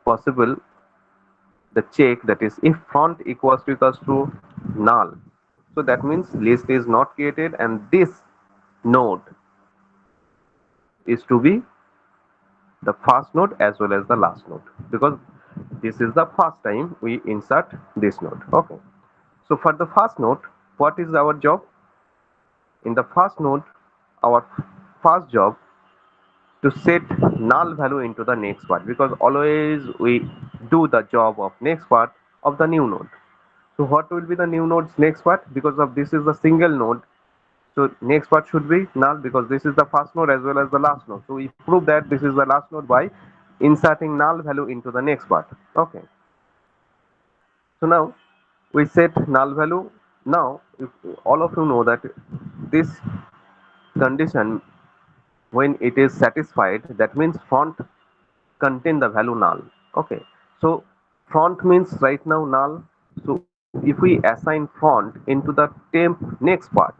possible the check, that is if front equals to null, so that means list is not created and this node is to be the first node as well as the last node, because this is the first time we insert this node. Okay, so for the first node, what is our job? In the first node, our first job to set null value into the next part, because always we do the job of next part of the new node. So what will be the new node's next part? Because of this is the single node, so next part should be null because this is the first node as well as the last node. So we prove that this is the last node by inserting null value into the next part. Okay, so now we set null value. Now if all of you know that this condition, when it is satisfied, that means front contain the value null. Okay, so front means right now null. So if we assign front into the temp next part,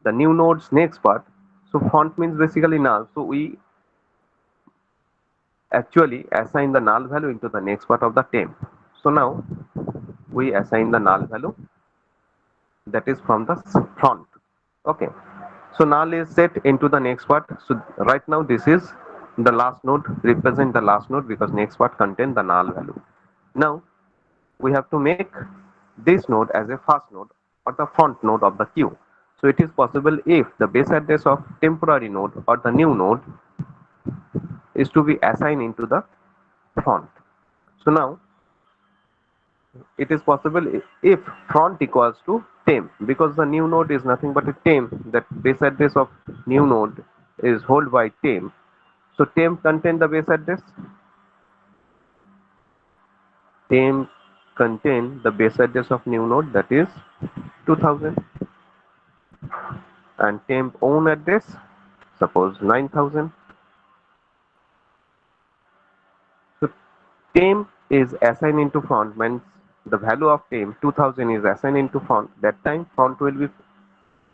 the new node's next part, so front means basically null, so we actually assign the null value into the next part of the temp. So now we assign the null value, that is from the front. Okay, so null is set into the next part. So right now this is the last node, represent the last node because next part contain the null value. Now we have to make this node as a first node or the front node of the queue. So it is possible if the base address of temporary node or the new node is to be assigned into the front. So now it is possible if front equals to temp, because the new node is nothing but a temp, that base address of new node is held by temp. So temp contain the base address, temp contain the base address of new node, that is 2000, and temp own address suppose 9000. So temp is assigned into front means the value of temp 2000 is assigned into front. That time front will be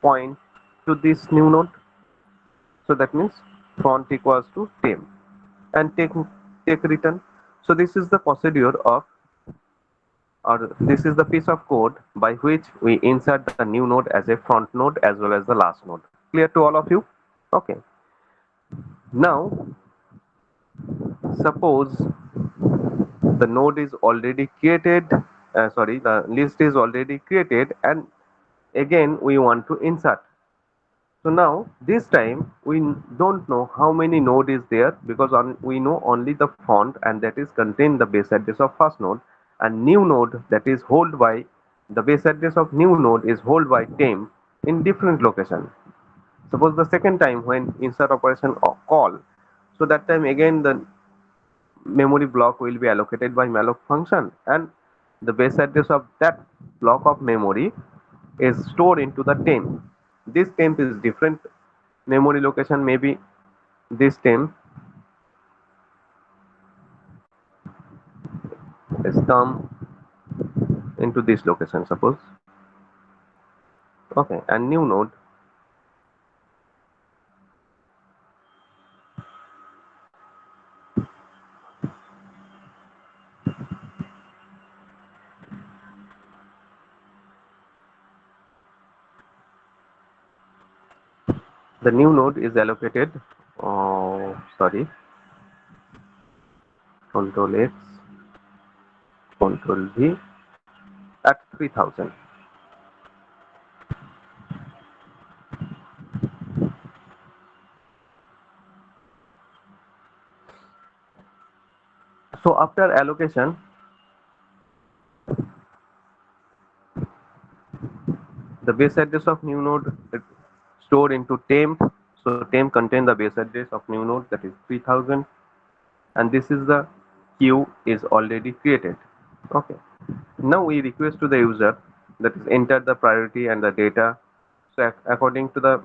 point to this new node. So that means front equals to temp and take return. So this is the procedure of, or this is the piece of code by which we insert the new node as a front node as well as the last node. Clear to all of you? Okay. Now suppose the node is already created, the list is already created and again we want to insert. So now this time we don't know how many node is there, because we know only the font and that is contain the base address of first node, and new node that is hold by the base address of new node is hold by temp in different location. Suppose the second time when insert operation call, so that time again the memory block will be allocated by malloc function and the base address of that block of memory is stored into the temp. This temp is different memory location, maybe this temp is come into this location suppose. Okay, and new node, the new node is allocated, sorry, control X, control V at 3000. So after allocation, the base address of new node is stored into temp. So temp contain the base address of new node, that is 3000, and this is the queue is already created. Okay, now we request to the user, that is enter the priority and the data. So according to the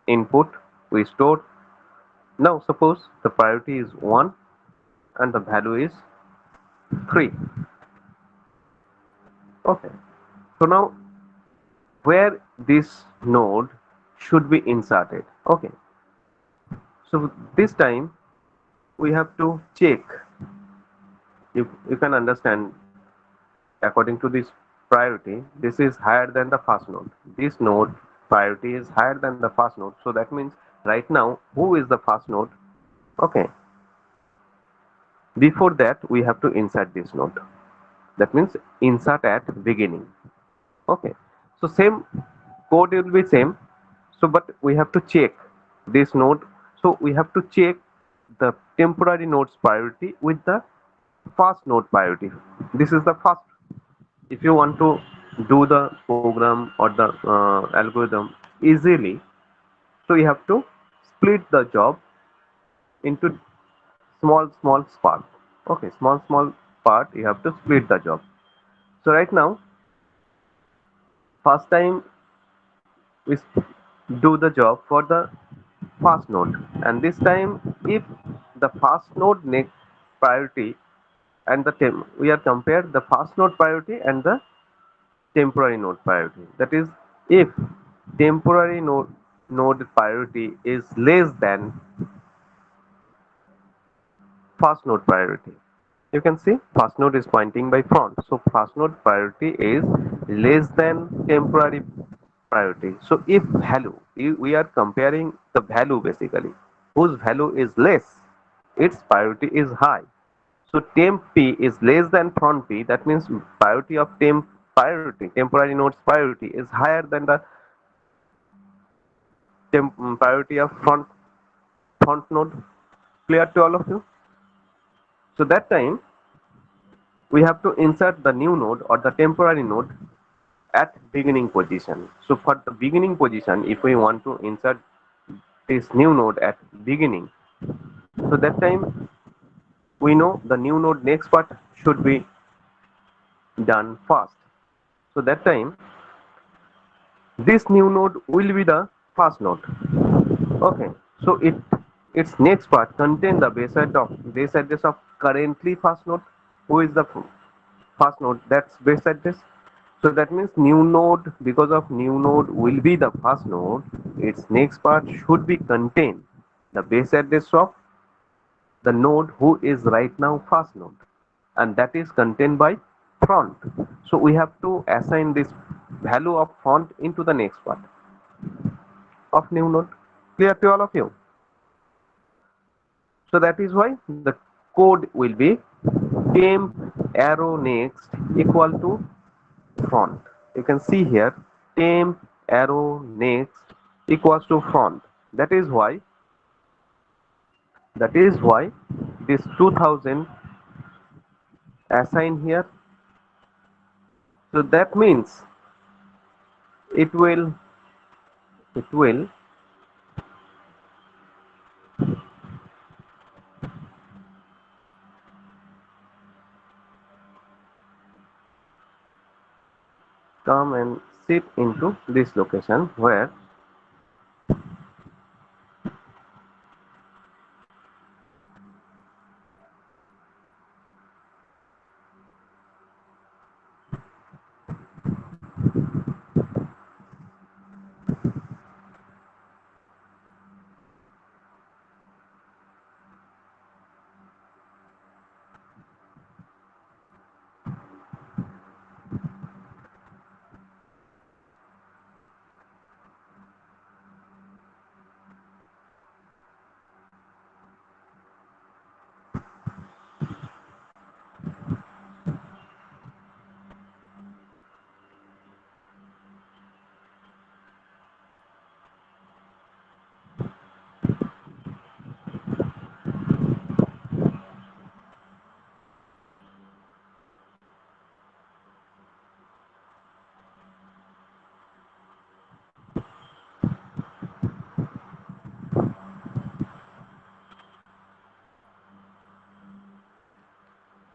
input we store. Now suppose the priority is 1 and the value is 3. Okay, so now where this node should be inserted? Okay, so this time we have to check You can understand according to this priority, this is higher than the first node. This node priority is higher than the first node. So that means right now, who is the first node? Okay. Before that, we have to insert this node. That means insert at beginning. Okay. So same code will be same. So but we have to check this node. So we have to check the temporary node's priority with the first node priority. This is the first. If you want to do the program or the algorithm easily, so you have to split the job into small part. Okay, small part, you have to split the job. So right now, first time we do the job for the first node, and this time if the first node next priority and we are compare the first node priority and the temporary node priority. That is, if temporary node priority is less than first node priority. You can see first node is pointing by front. So first node priority is less than temporary priority. So if value, we are comparing the value basically, whose value is less, its priority is high. So temp P is less than front P. That means priority of temporary node's priority is higher than the priority of front node. Clear to all of you? So that time we have to insert the new node or the temporary node at beginning position. So for the beginning position, if we want to insert this new node at beginning, so that time we know the new node next part should be done first. So that time this new node will be the first node. Okay, so its next part contain the base address of currently first node. Who is the first node? That's base address. So that means new node, because of new node will be the first node, its next part should be contain the base address of the node who is right now first node, and that is contained by front. So we have to assign this value of font into the next part of new node. Clear to all of you? So that is why the code will be temp arrow next equal to front. You can see here temp arrow next equals to front. That is why that is why this 2000 assigned here. So that means it will it will come and sit into this location where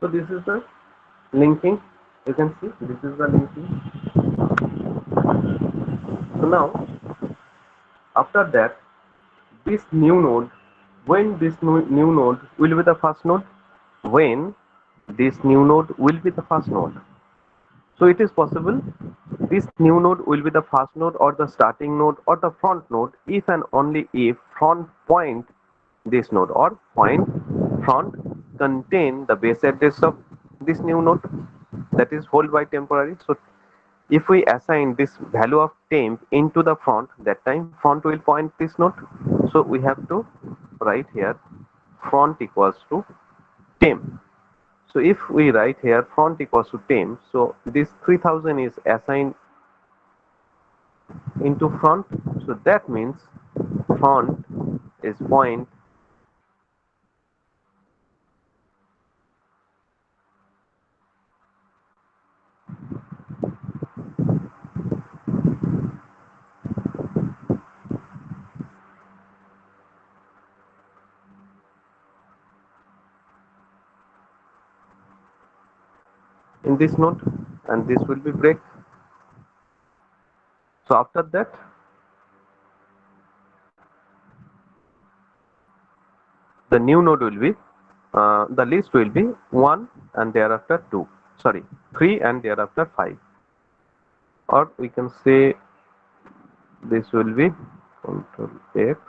so this is the linking. You can see this is the linking. So now after that, this new node, when this new node will be the first node, when this new node will be the first node. So it is possible this new node will be the first node or the starting node or the front node if and only if front point this node or point front contain the base address of this new node, that is hold by temporary. So if we assign this value of temp into the front, that time front will point this node. So we have to write here front equals to temp. So if we write here front equals to temp, so this 3000 is assigned into front. So that means front is point in this node, and this will be break. So after that, the new node will be the list will be 1 and thereafter 2, sorry 3 and thereafter 5, or we can say this will be control X.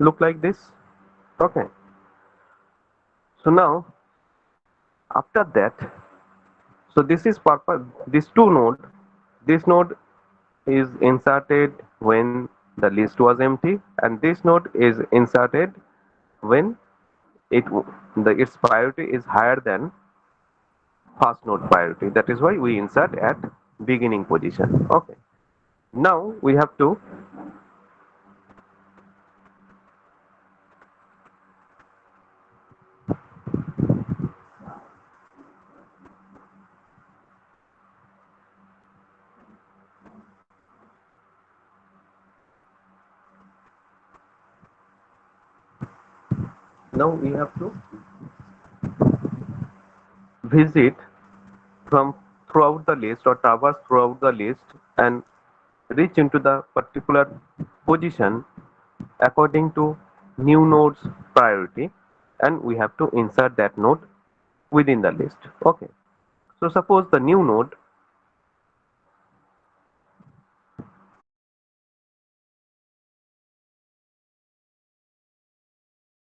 Look like this. Okay, so now after that, so this is purpose, this two node, this node is inserted when the list was empty, and this node is inserted when it the its priority is higher than first node priority. That is why we insert at beginning position. Okay, now we have to now we have to visit from throughout the list or traverse throughout the list and reach into the particular position according to new node's priority, and we have to insert that node within the list. Okay, so suppose the new node